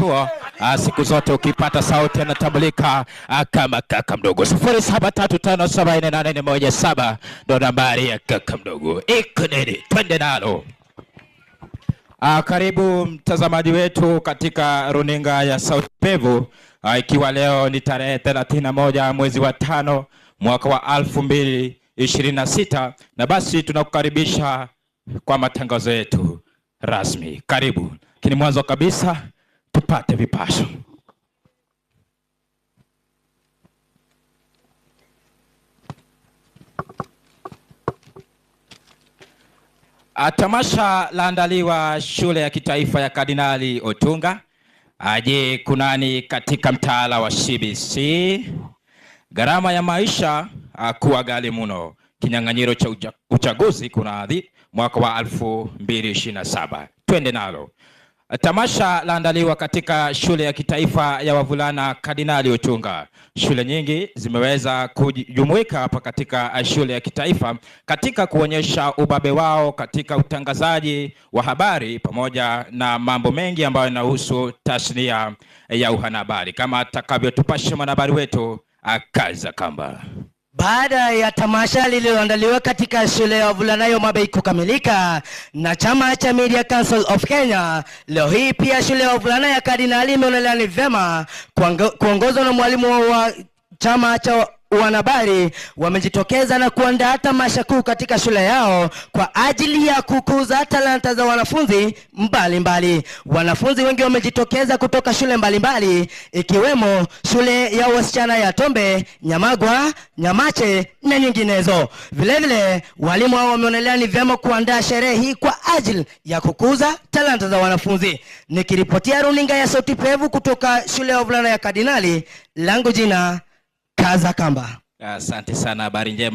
kituo siku zote ukipata sauti anatambulika kama kaka mdogo. 0735748817 ndo nambari ya kaka mdogo. Ikuneni, twende nalo. Karibu mtazamaji wetu katika runinga ya Sauti Pevu, ikiwa leo ni tarehe 31 mwezi wa 5 mwaka wa 2026, na basi tunakukaribisha kwa matangazo yetu rasmi. Karibu. Kini mwanzo kabisa tupate vipasho. Tamasha laandaliwa shule ya kitaifa ya Kardinali Otunga. Je, kunani katika mtaala wa CBC? Gharama ya maisha kuwa ghali mno. Kinyang'anyiro cha uchaguzi kunadhi mwaka wa 2027. Twende nalo. Tamasha laandaliwa katika shule ya kitaifa ya wavulana Kardinali Otunga. Shule nyingi zimeweza kujumuika hapa katika shule ya kitaifa katika kuonyesha ubabe wao katika utangazaji wa habari pamoja na mambo mengi ambayo yanahusu tasnia ya uhabari, kama atakavyotupasha mwanahabari wetu Kaza Kamba. Baada ya tamasha lililoandaliwa katika shule ya wavulana ya Homa Bay kukamilika na chama cha Media Council of Kenya, leo hii pia shule ya wavulana ya Kardinali imeonelea ni vema kuongozwa na mwalimu wa chama cha wanahabari wamejitokeza na kuandaa tamasha kuu katika shule yao kwa ajili ya kukuza talanta za wanafunzi mbalimbali. Wanafunzi wengi wamejitokeza kutoka shule mbalimbali ikiwemo shule ya wasichana ya Tombe, Nyamagwa, Nyamache na nyinginezo. Vilevile walimu hao wameonelea ni vyema kuandaa sherehe hii kwa ajili ya kukuza talanta za wanafunzi. Nikiripotia runinga ya Sauti Pevu kutoka shule ya wavulana ya Kardinali, langu jina Kaza Kamba. Asante sana, habari njema.